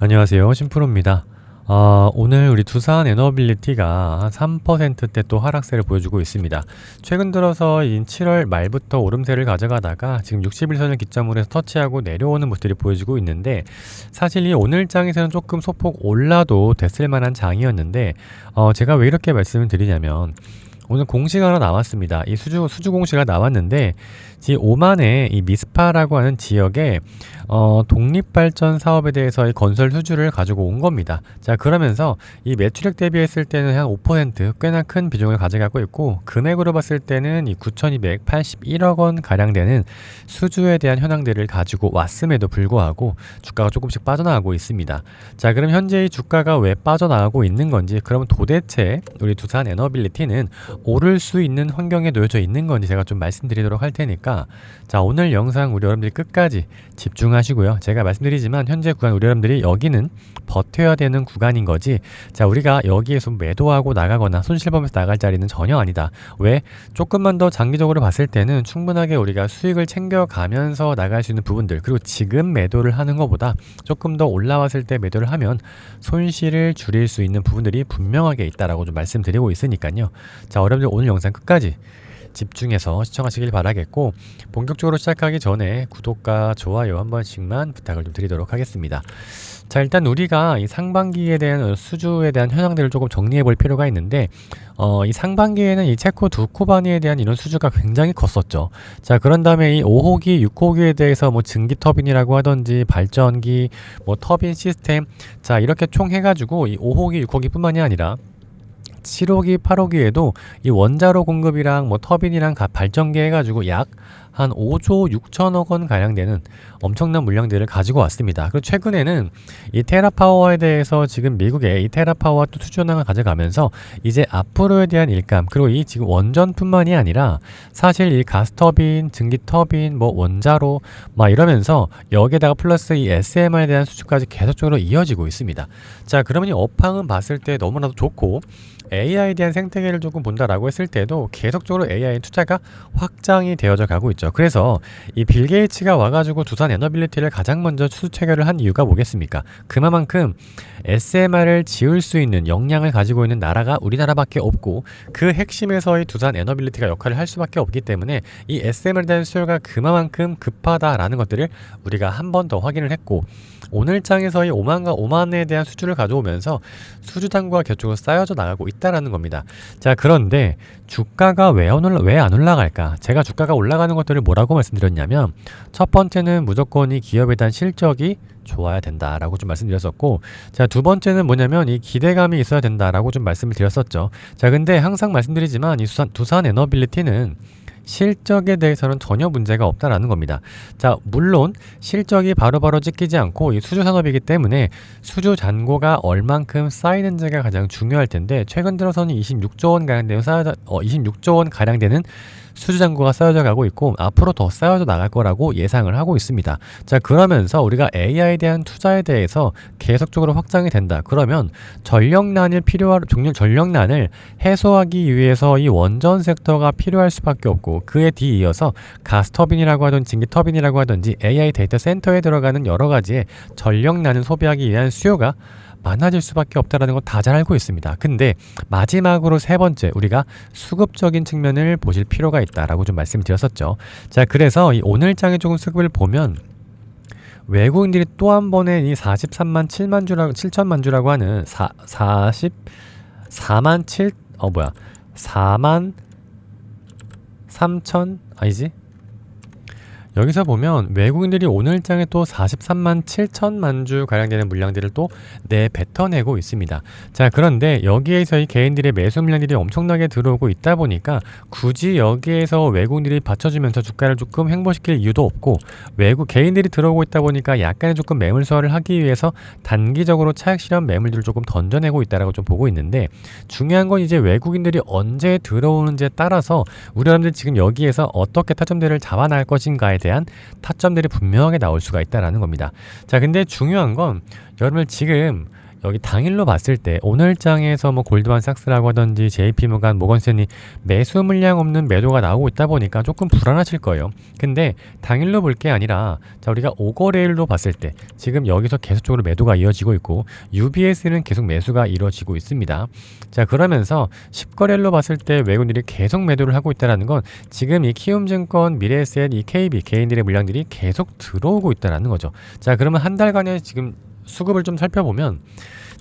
안녕하세요. 심프로입니다. 오늘 우리 두산 에너빌리티가 한 3%대 또 하락세를 보여주고 있습니다. 최근 들어서 7월 말부터 오름세를 가져가다가 지금 60일선을 기점으로 해서 터치하고 내려오는 모습들이 보여지고 있는데, 사실 이 오늘 장에서는 조금 소폭 올라도 됐을 만한 장이었는데, 제가 왜 이렇게 말씀을 드리냐면, 오늘 공시가 하나 나왔습니다. 이 수주 공시가 나왔는데, 오만의 이 미스파라고 하는 지역에 독립발전 사업에 대해서 이 건설 수주를 가지고 온 겁니다. 자, 그러면서 이 매출액 대비했을 때는 한 5% 꽤나 큰 비중을 가져가고 있고, 금액으로 봤을 때는 이 9,281억 원 가량 되는 수주에 대한 현황들을 가지고 왔음에도 불구하고 주가가 조금씩 빠져나가고 있습니다. 자, 그럼 현재 이 주가가 왜 빠져나가고 있는 건지, 그러면 도대체 우리 두산 에너빌리티는 오를 수 있는 환경에 놓여져 있는 건지 제가 좀 말씀드리도록 할 테니까, 자, 오늘 영상 우리 여러분들이 끝까지 집중하시고요. 제가 말씀드리지만 현재 구간 우리 여러분들이 여기는 버텨야 되는 구간인 거지, 자, 우리가 여기에서 매도하고 나가거나 손실보면서 나갈 자리는 전혀 아니다. 왜? 조금만 더 장기적으로 봤을 때는 충분하게 우리가 수익을 챙겨가면서 나갈 수 있는 부분들, 그리고 지금 매도를 하는 것보다 조금 더 올라왔을 때 매도를 하면 손실을 줄일 수 있는 부분들이 분명하게 있다라고 좀 말씀드리고 있으니까요. 자, 여러분들 오늘 영상 끝까지 집중해서 시청하시길 바라겠고, 본격적으로 시작하기 전에 구독과 좋아요 한 번씩만 부탁을 좀 드리도록 하겠습니다. 자, 일단 우리가 이 상반기에 대한 수주에 대한 현황들을 조금 정리해 볼 필요가 있는데, 이 상반기에는 이 체코 두 코바니에 대한 이런 수주가 굉장히 컸었죠. 자, 그런 다음에 이 5호기, 6호기에 대해서 뭐 증기 터빈이라고 하던지 발전기, 뭐 터빈 시스템, 자, 이렇게 총 해가지고 이 5호기, 6호기 뿐만이 아니라 7호기, 8호기에도 이 원자로 공급이랑 뭐 터빈이랑 발전기 해가지고 약 한 5조 6천억 원 가량 되는 엄청난 물량들을 가지고 왔습니다. 그리고 최근에는 이 테라파워에 대해서 지금 미국의 이 테라파워와 또 수주 현황을 가져가면서 이제 앞으로에 대한 일감, 그리고 이 지금 원전뿐만이 아니라 사실 이 가스터빈, 증기터빈, 뭐 원자로 막 이러면서 여기에다가 플러스 이 SMR에 대한 수주까지 계속적으로 이어지고 있습니다. 자, 그러면 이 업황은 봤을 때 너무나도 좋고, AI에 대한 생태계를 조금 본다라고 했을 때도 계속적으로 AI 투자가 확장이 되어져 가고 있죠. 그래서 이 빌 게이츠가 와가지고 두산 에너빌리티를 가장 먼저 수주 체결을 한 이유가 뭐겠습니까? 그만큼 SMR을 지을 수 있는 역량을 가지고 있는 나라가 우리나라밖에 없고, 그 핵심에서의 두산 에너빌리티가 역할을 할 수밖에 없기 때문에 이 SMR에 대한 수요가 그만큼 급하다라는 것들을 우리가 한 번 더 확인을 했고, 오늘 장에서의 5만에 대한 수주를 가져오면서 수주 잔고가 계속적으로 쌓여져 나가고 있다라는 겁니다. 자, 그런데 주가가 왜 안 올라갈까? 제가 주가가 올라가는 것들을 뭐라고 말씀드렸냐면, 첫 번째는 무조건 이 기업에 대한 실적이 좋아야 된다라고 좀 말씀드렸었고, 자, 두 번째는 뭐냐면 이 기대감이 있어야 된다라고 좀 말씀을 드렸었죠. 자, 근데 항상 말씀드리지만 이 두산 에너빌리티는 실적에 대해서는 전혀 문제가 없다라는 겁니다. 자, 물론 실적이 바로바로 찍히지 않고 이 수주 산업이기 때문에 수주 잔고가 얼만큼 쌓이는지가 가장 중요할 텐데, 최근 들어서는 26조 원 가량 되는 26조 원 가량 되는 수주 잔고가 쌓여져 가고 있고, 앞으로 더 쌓여져 나갈 거라고 예상을 하고 있습니다. 자, 그러면서 우리가 AI에 대한 투자에 대해서 계속적으로 확장이 된다. 그러면 전력난을 해소하기 위해서 이 원전 섹터가 필요할 수밖에 없고, 그에 뒤이어서 가스터빈이라고 하든지 증기터빈이라고 하든지 AI 데이터 센터에 들어가는 여러 가지의 전력난을 소비하기 위한 수요가 많아질 수밖에 없다는 거 다 잘 알고 있습니다. 근데 마지막으로 세 번째, 우리가 수급적인 측면을 보실 필요가 있다라고 좀 말씀드렸었죠. 자, 그래서 이 오늘 장의 조금 수급을 보면 외국인들이 또 한 번에 이 43만 7천만 주라고 하는 4만 3천 아니지? 여기서 보면 외국인들이 오늘 장에 또 43만 7천만 주 가량 되는 물량들을 또 내뱉어내고 있습니다. 자, 그런데 여기에서 이 개인들의 매수 물량들이 엄청나게 들어오고 있다 보니까 굳이 여기에서 외국인들이 받쳐주면서 주가를 조금 횡보시킬 이유도 없고, 개인들이 들어오고 있다 보니까 약간의 조금 매물 소화를 하기 위해서 단기적으로 차익 실현 매물들을 조금 던져내고 있다라고 좀 보고 있는데, 중요한 건 이제 외국인들이 언제 들어오는지에 따라서 우리 여러분들 지금 여기에서 어떻게 타점들을 잡아나갈 것인가에 대한 타점들이 분명하게 나올 수가 있다라는 겁니다. 자, 근데 중요한 건 여러분들 지금 여기 당일로 봤을 때 오늘장에서 뭐 골드만삭스라고 하든지 JP모간, 모건스탠리 매수 물량 없는 매도가 나오고 있다 보니까 조금 불안하실 거예요. 근데 당일로 볼 게 아니라 자, 우리가 5거래일로 봤을 때 지금 여기서 계속적으로 매도가 이어지고 있고 UBS는 계속 매수가 이루어지고 있습니다. 자, 그러면서 10거래일로 봤을 때 외국인들이 계속 매도를 하고 있다는 건 지금 이 키움증권, 미래에셋, 이 KB 개인들의 물량들이 계속 들어오고 있다는 거죠. 자, 그러면 한 달간의 지금 수급을 좀 살펴보면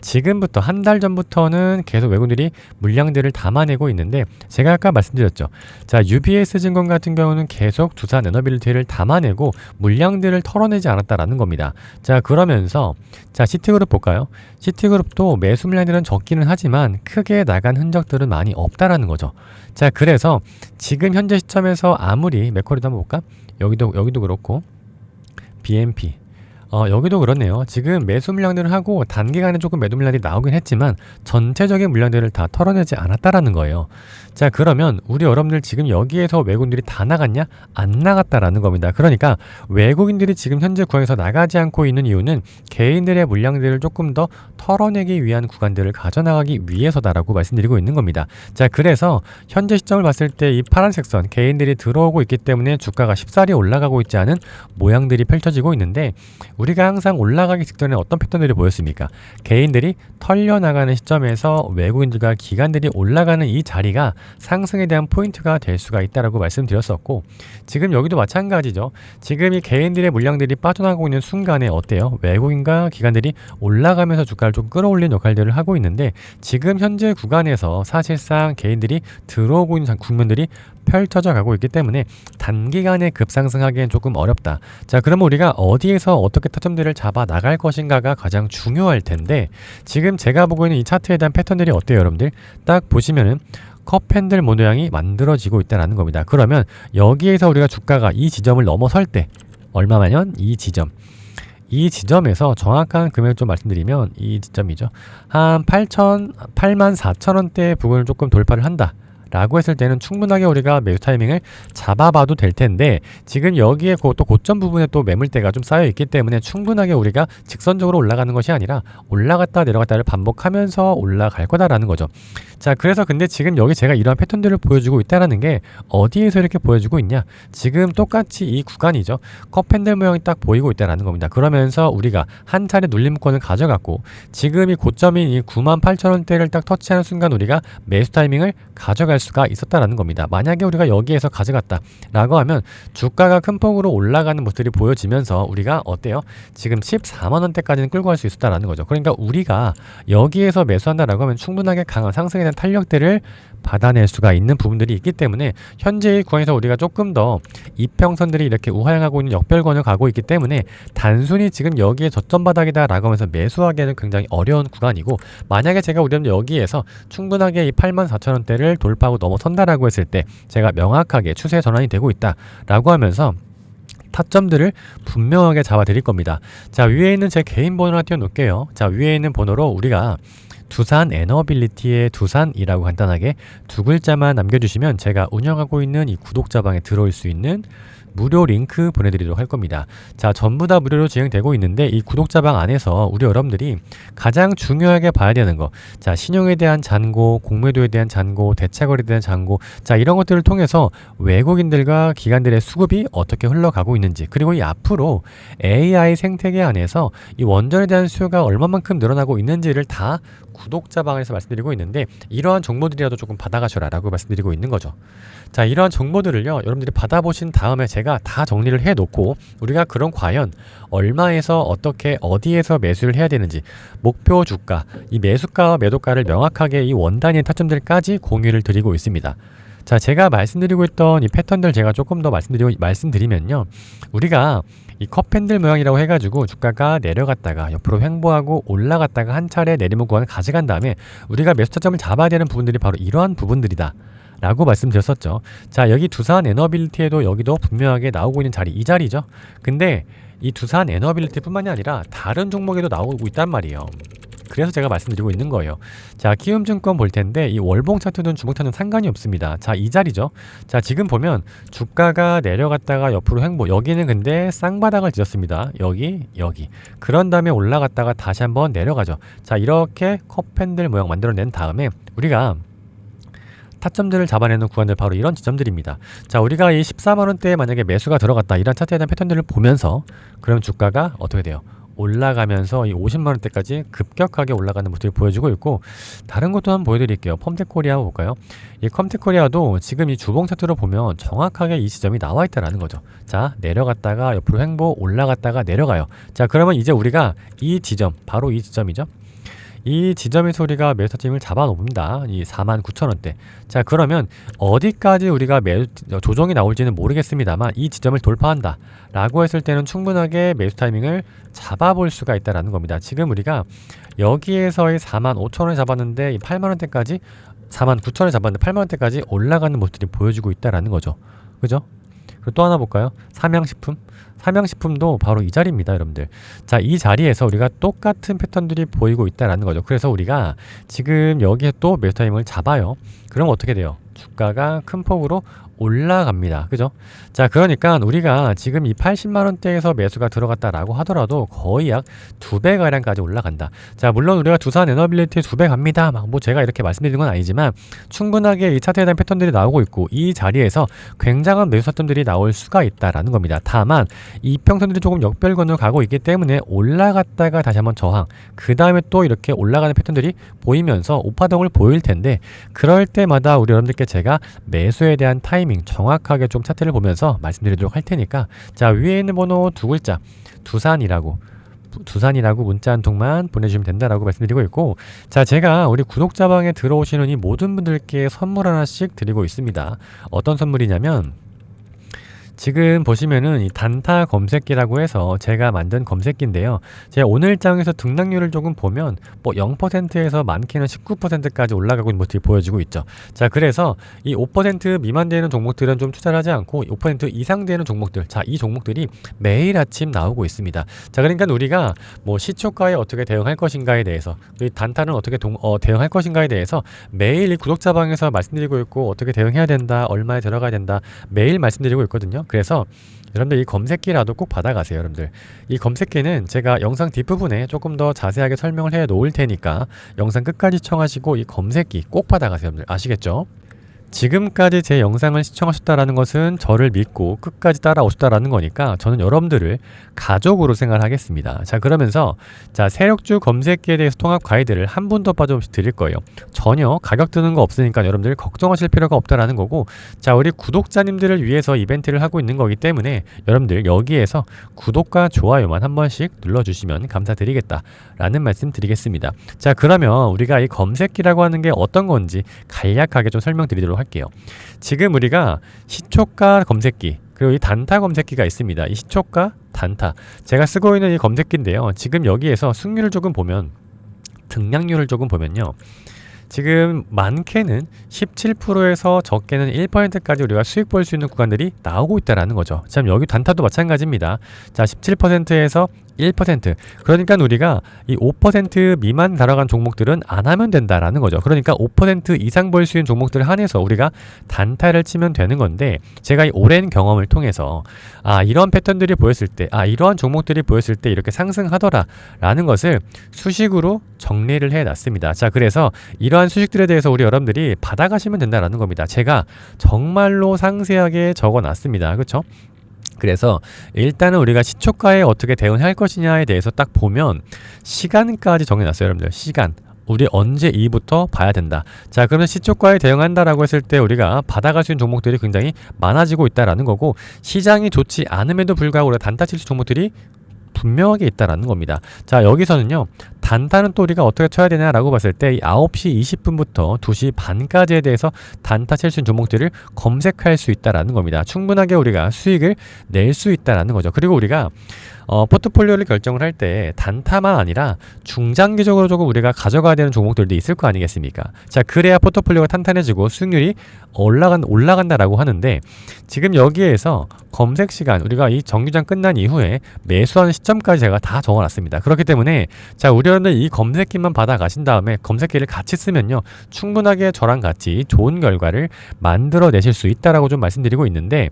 지금부터 한 달 전부터는 계속 외국인들이 물량들을 담아내고 있는데 제가 아까 말씀드렸죠. 자, UBS 증권 같은 경우는 계속 두산 에너빌리티를 담아내고 물량들을 털어내지 않았다라는 겁니다. 자, 그러면서 자, 시티그룹 볼까요? 시티그룹도 매수 물량들은 적기는 하지만 크게 나간 흔적들은 많이 없다라는 거죠. 자, 그래서 지금 현재 시점에서 아무리 맥쿼리도 한번 볼까? 여기도 그렇고 BNP 여기도 그렇네요. 지금 매수 물량들을 하고 단기간에 조금 매도 물량이 나오긴 했지만 전체적인 물량들을 다 털어내지 않았다라는 거예요. 자, 그러면 우리 여러분들 지금 여기에서 외국인들이 다 나갔냐? 안 나갔다라는 겁니다. 그러니까 외국인들이 지금 현재 구간에서 나가지 않고 있는 이유는 개인들의 물량들을 조금 더 털어내기 위한 구간들을 가져나가기 위해서다라고 말씀드리고 있는 겁니다. 자, 그래서 현재 시점을 봤을 때 이 파란색 선 개인들이 들어오고 있기 때문에 주가가 쉽사리 올라가고 있지 않은 모양들이 펼쳐지고 있는데 우리가 항상 올라가기 직전에 어떤 패턴들이 보였습니까? 개인들이 털려나가는 시점에서 외국인들과 기관들이 올라가는 이 자리가 상승에 대한 포인트가 될 수가 있다라고 말씀드렸었고 지금 여기도 마찬가지죠. 지금 이 개인들의 물량들이 빠져나가고 있는 순간에 어때요? 외국인과 기관들이 올라가면서 주가를 좀 끌어올리는 역할들을 하고 있는데 지금 현재 구간에서 사실상 개인들이 들어오고 있는 국면들이 펼쳐져 가고 있기 때문에 단기간에 급상승하기엔 조금 어렵다. 자, 그러면 우리가 어디에서 어떻게 타점들을 잡아 나갈 것인가가 가장 중요할 텐데 지금 제가 보고 있는 이 차트에 대한 패턴들이 어때요, 여러분들? 딱 보시면은 컵핸들 모양이 만들어지고 있다는 겁니다. 그러면 여기에서 우리가 주가가 이 지점을 넘어설 때 얼마만요? 이 지점에서 정확한 금액을 좀 말씀드리면 이 지점이죠. 한 84,000원대 부분을 조금 돌파를 한다 라고 했을 때는 충분하게 우리가 매수 타이밍을 잡아봐도 될 텐데 지금 여기에 또 고점 부분에 또 매물대가 좀 쌓여 있기 때문에 충분하게 우리가 직선적으로 올라가는 것이 아니라 올라갔다 내려갔다를 반복하면서 올라갈 거다라는 거죠. 자, 그래서 근데 지금 여기 제가 이러한 패턴들을 보여주고 있다라는 게 어디에서 이렇게 보여주고 있냐? 지금 똑같이 이 구간이죠. 컵핸들 모양이 딱 보이고 있다라는 겁니다. 그러면서 우리가 한 차례 눌림권을 가져갔고 지금 이 고점인 이 98,000원대를 딱 터치하는 순간 우리가 매수 타이밍을 가져갈 수가 있었다라는 겁니다. 만약에 우리가 여기에서 가져갔다 라고 하면 주가가 큰 폭으로 올라가는 모습들이 보여지면서 우리가 어때요? 지금 14만원대까지는 끌고 갈 수 있었다라는 거죠. 그러니까 우리가 여기에서 매수한다라고 하면 충분하게 강한 상승에 대한 탄력들을 받아낼 수가 있는 부분들이 있기 때문에 현재의 구간에서 우리가 조금 더 이평선들이 이렇게 우하향하고 있는 역별권을 가고 있기 때문에 단순히 지금 여기에 저점 바닥이다 라고 하면서 매수하기에는 굉장히 어려운 구간이고 만약에 제가 우리 여기에서 충분하게 이 84,000원대를 돌파하고 넘어선다라고 했을 때 제가 명확하게 추세 전환이 되고 있다 라고 하면서 타점들을 분명하게 잡아 드릴 겁니다. 자, 위에 있는 제 개인 번호를 띄워 놓을게요. 자, 위에 있는 번호로 우리가 두산 에너빌리티의 두산이라고 간단하게 두 글자만 남겨주시면 제가 운영하고 있는 이 구독자방에 들어올 수 있는 무료 링크 보내드리도록 할 겁니다. 자, 전부 다 무료로 진행되고 있는데 이 구독자방 안에서 우리 여러분들이 가장 중요하게 봐야 되는 거, 자, 신용에 대한 잔고, 공매도에 대한 잔고, 대차거래에 대한 잔고, 자, 이런 것들을 통해서 외국인들과 기관들의 수급이 어떻게 흘러가고 있는지, 그리고 이 앞으로 AI 생태계 안에서 이 원전에 대한 수요가 얼마만큼 늘어나고 있는지를 다 구독자방에서 말씀드리고 있는데 이러한 정보들이라도 조금 받아가셔라 라고 말씀드리고 있는 거죠. 자, 이러한 정보들을요 여러분들이 받아보신 다음에 제가 다 정리를 해 놓고 우리가 그럼 과연 얼마에서 어떻게 어디에서 매수를 해야 되는지 목표 주가, 이 매수가와 매도가를 명확하게 이 원단위의 타점들까지 공유를 드리고 있습니다. 자, 제가 말씀드리고 있던 이 패턴들 제가 조금 더 말씀드리면요, 우리가 이 컵핸들 모양이라고 해가지고 주가가 내려갔다가 옆으로 횡보하고 올라갔다가 한 차례 내리막 구간을 가져간 다음에 우리가 매수 타점을 잡아야 되는 부분들이 바로 이러한 부분들이다 라고 말씀드렸었죠. 자, 여기 두산 에너빌리티에도 여기도 분명하게 나오고 있는 자리, 이 자리죠. 근데 이 두산 에너빌리티 뿐만이 아니라 다른 종목에도 나오고 있단 말이에요. 그래서 제가 말씀드리고 있는 거예요. 자, 키움증권 볼 텐데 이 월봉 차트든 주봉 차트는 상관이 없습니다. 자, 이 자리죠. 자, 지금 보면 주가가 내려갔다가 옆으로 횡보. 여기는 근데 쌍바닥을 뒤졌습니다. 여기. 그런 다음에 올라갔다가 다시 한번 내려가죠. 자, 이렇게 컵핸들 모양 만들어낸 다음에 우리가 타점들을 잡아내는 구간들 바로 이런 지점들입니다. 자, 우리가 이 14만원대에 만약에 매수가 들어갔다 이런 차트에 대한 패턴들을 보면서 그럼 주가가 어떻게 돼요? 올라가면서 이 50만원대까지 급격하게 올라가는 모습을 보여주고 있고, 다른 것도 한번 보여드릴게요. 펌텍코리아 한번 볼까요? 이 컴텍코리아도 지금 이 주봉 차트로 보면 정확하게 이 지점이 나와 있다라는 거죠. 자, 내려갔다가 옆으로 횡보, 올라갔다가 내려가요. 자, 그러면 이제 우리가 이 지점, 바로 이 지점이죠. 이 지점에서 우리가 매수 타점을 잡아놓습니다. 이 49,000원대. 자, 그러면 어디까지 우리가 조정이 나올지는 모르겠습니다만 이 지점을 돌파한다 라고 했을 때는 충분하게 매수 타이밍을 잡아볼 수가 있다라는 겁니다. 지금 우리가 여기에서의 45,000원 잡았는데 이 8만원대까지 49,000원 잡았는데 8만원대까지 올라가는 모습들이 보여주고 있다라는 거죠. 그죠? 그리고 또 하나 볼까요? 삼양식품. 삼양식품도 바로 이 자리입니다, 여러분들. 자, 이 자리에서 우리가 똑같은 패턴들이 보이고 있다라는 거죠. 그래서 우리가 지금 여기에 또 매수 타임을 잡아요. 그럼 어떻게 돼요? 주가가 큰 폭으로 올라갑니다. 그죠? 자, 그러니까 우리가 지금 이 80만원대에서 매수가 들어갔다라고 하더라도 거의 약 2배 가량까지 올라간다. 자, 물론 우리가 두산 에너빌리티 2배 갑니다. 막 뭐 제가 이렇게 말씀드리는 건 아니지만 충분하게 이 차트에 대한 패턴들이 나오고 있고 이 자리에서 굉장한 매수 타점들이 나올 수가 있다라는 겁니다. 다만 이평선들이 조금 역별권으로 가고 있기 때문에 올라갔다가 다시 한번 저항, 그 다음에 또 이렇게 올라가는 패턴들이 보이면서 오파동을 보일 텐데, 그럴 때마다 우리 여러분들께 제가 매수에 대한 타이밍 정확하게 좀 차트를 보면서 말씀드리도록 할 테니까, 자, 위에 있는 번호 두 글자 두산이라고 문자 한 통만 보내주시면 된다라고 말씀드리고 있고, 자, 제가 우리 구독자방에 들어오시는 이 모든 분들께 선물 하나씩 드리고 있습니다. 어떤 선물이냐면 지금 보시면은 이 단타 검색기라고 해서 제가 만든 검색기인데요. 제가 오늘장에서 등락률을 조금 보면 뭐 0%에서 많게는 19%까지 올라가고 있는 모습이 보여지고 있죠. 자, 그래서 이 5% 미만 되는 종목들은 좀 투자를 하지 않고 5% 이상 되는 종목들, 자, 이 종목들이 매일 아침 나오고 있습니다. 자, 그러니까 우리가 뭐 시초가에 어떻게 대응할 것인가에 대해서, 이 단타는 어떻게 대응할 것인가에 대해서 매일 이 구독자방에서 말씀드리고 있고, 어떻게 대응해야 된다, 얼마에 들어가야 된다 매일 말씀드리고 있거든요. 그래서 여러분들 이 검색기라도 꼭 받아가세요. 여러분들 이 검색기는 제가 영상 뒷부분에 조금 더 자세하게 설명을 해 놓을 테니까 영상 끝까지 시청하시고 이 검색기 꼭 받아가세요. 여러분들 아시겠죠? 지금까지 제 영상을 시청하셨다라는 것은 저를 믿고 끝까지 따라오셨다라는 거니까 저는 여러분들을 가족으로 생각하겠습니다. 자, 그러면서 자, 세력주 검색기에 대해서 통합 가이드를 한 분도 빠짐없이 드릴 거예요. 전혀 가격 드는 거 없으니까 여러분들 걱정하실 필요가 없다라는 거고, 자, 우리 구독자님들을 위해서 이벤트를 하고 있는 거기 때문에 여러분들 여기에서 구독과 좋아요만 한 번씩 눌러주시면 감사드리겠다라는 말씀 드리겠습니다. 자, 그러면 우리가 이 검색기라고 하는 게 어떤 건지 간략하게 좀 설명드리도록 할게요. 지금 우리가 시초가 검색기 그리고 이 단타 검색기가 있습니다. 이 시초가 단타 제가 쓰고 있는 이 검색기인데요. 지금 여기에서 승률을 조금 보면, 등락률을 조금 보면요, 지금 많게는 17%에서 적게는 1%까지 우리가 수익 볼 수 있는 구간들이 나오고 있다라는 거죠. 참, 여기 단타도 마찬가지입니다. 자, 17%에서 1%. 그러니까 우리가 이 5% 미만 달아간 종목들은 안 하면 된다라는 거죠. 그러니까 5% 이상 볼 수 있는 종목들을 한해서 우리가 단타를 치면 되는 건데, 제가 이 오랜 경험을 통해서 이런 패턴들이 보였을 때, 이러한 종목들이 보였을 때 이렇게 상승하더라 라는 것을 수식으로 정리를 해 놨습니다. 자, 그래서 이러한 수식들에 대해서 우리 여러분들이 받아가시면 된다라는 겁니다. 제가 정말로 상세하게 적어 놨습니다. 그렇죠? 그래서 일단은 우리가 시초가에 어떻게 대응할 것이냐에 대해서 딱 보면 시간까지 정해놨어요. 여러분들 시간, 우리 언제 이부터 봐야 된다. 자, 그러면 시초가에 대응한다라고 했을 때 우리가 받아갈 수 있는 종목들이 굉장히 많아지고 있다라는 거고, 시장이 좋지 않음에도 불구하고 우리가 단타 칠 수 있는 종목들이 분명하게 있다라는 겁니다. 자, 여기서는요, 단타는 또 우리가 어떻게 쳐야 되냐라고 봤을 때 이 9시 20분부터 2시 반까지에 대해서 단타 칠 수 있는 종목들을 검색할 수 있다라는 겁니다. 충분하게 우리가 수익을 낼 수 있다라는 거죠. 그리고 우리가 포트폴리오를 결정을 할 때 단타만 아니라 중장기적으로 조금 우리가 가져가야 되는 종목들도 있을 거 아니겠습니까? 자, 그래야 포트폴리오가 탄탄해지고 수익률이 올라간다라고 하는데, 지금 여기에서 검색 시간, 우리가 이 정규장 끝난 이후에 매수하는 시점까지 제가 다 적어놨습니다. 그렇기 때문에 자, 우리 여러분들 이 검색기만 받아 가신 다음에 검색기를 같이 쓰면요, 충분하게 저랑 같이 좋은 결과를 만들어내실 수 있다라고 좀 말씀드리고 있는데,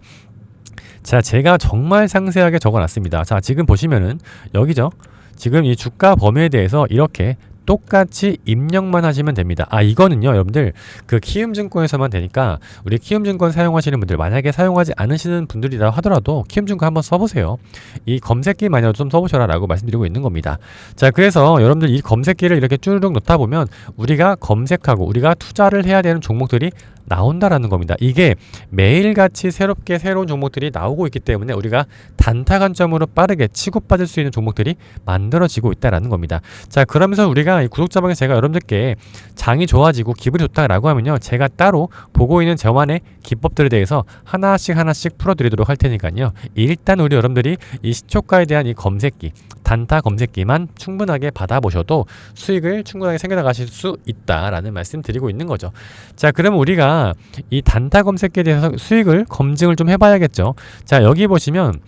자, 제가 정말 상세하게 적어놨습니다. 자, 지금 보시면은 여기죠. 지금 이 주가 범위에 대해서 이렇게 똑같이 입력만 하시면 됩니다. 이거는요, 여러분들 그 키움증권에서만 되니까, 우리 키움증권 사용하시는 분들, 만약에 사용하지 않으시는 분들이라 하더라도 키움증권 한번 써보세요. 이 검색기만이라도 좀 써보셔라 라고 말씀드리고 있는 겁니다. 자, 그래서 여러분들 이 검색기를 이렇게 쭈르륵 놓다 보면 우리가 검색하고 우리가 투자를 해야 되는 종목들이 나온다라는 겁니다. 이게 매일같이 새롭게 새로운 종목들이 나오고 있기 때문에 우리가 단타 관점으로 빠르게 치고 빠질 수 있는 종목들이 만들어지고 있다라는 겁니다. 자, 그러면서 우리가 이 구독자방에 제가 여러분들께 장이 좋아지고 기분이 좋다라고 하면요, 제가 따로 보고 있는 저만의 기법들에 대해서 하나씩 풀어드리도록 할 테니까요, 일단 우리 여러분들이 이 시초가에 대한 이 검색기, 단타 검색기만 충분하게 받아보셔도 수익을 충분하게 챙겨나가실 수 있다라는 말씀 드리고 있는 거죠. 자, 그럼 우리가 이 단타 검색기에 대해서 수익을 검증을 좀 해봐야겠죠. 자, 여기 보시면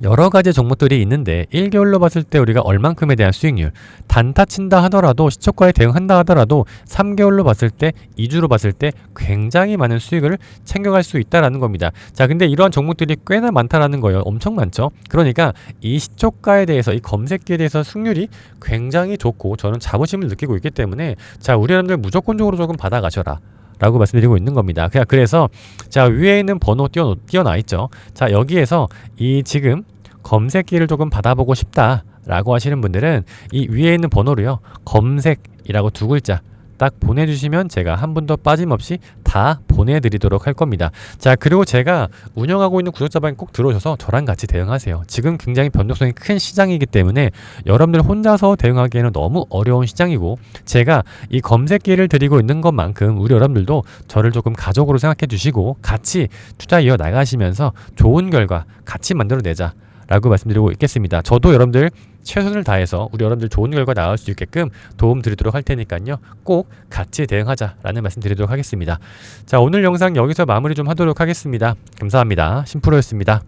여러 가지 종목들이 있는데 1개월로 봤을 때 우리가 얼만큼에 대한 수익률, 단타 친다 하더라도 시초가에 대응한다 하더라도 3개월로 봤을 때, 2주로 봤을 때 굉장히 많은 수익을 챙겨갈 수 있다라는 겁니다. 자, 근데 이러한 종목들이 꽤나 많다라는 거예요. 엄청 많죠. 그러니까 이 시초가에 대해서, 이 검색기에 대해서 수익률이 굉장히 좋고 저는 자부심을 느끼고 있기 때문에, 자, 우리 여러분들 무조건적으로 조금 받아가셔라 라고 말씀드리고 있는 겁니다. 그래서 자, 위에 있는 번호 띄어나 있죠. 자, 여기에서 이 지금 검색기를 조금 받아보고 싶다 라고 하시는 분들은 이 위에 있는 번호로요, 검색이라고 2글자 딱 보내주시면 제가 한 분도 빠짐없이 다 보내드리도록 할 겁니다. 자, 그리고 제가 운영하고 있는 구독자방에 꼭 들어오셔서 저랑 같이 대응하세요. 지금 굉장히 변동성이 큰 시장이기 때문에 여러분들 혼자서 대응하기에는 너무 어려운 시장이고, 제가 이 검색기를 드리고 있는 것만큼 우리 여러분들도 저를 조금 가족으로 생각해 주시고 같이 투자 이어 나가시면서 좋은 결과 같이 만들어내자 라고 말씀드리고 있겠습니다. 저도 여러분들 최선을 다해서 우리 여러분들 좋은 결과 나올 수 있게끔 도움 드리도록 할 테니까요, 꼭 같이 대응하자 라는 말씀 드리도록 하겠습니다. 자, 오늘 영상 여기서 마무리 좀 하도록 하겠습니다. 감사합니다. 심프로였습니다.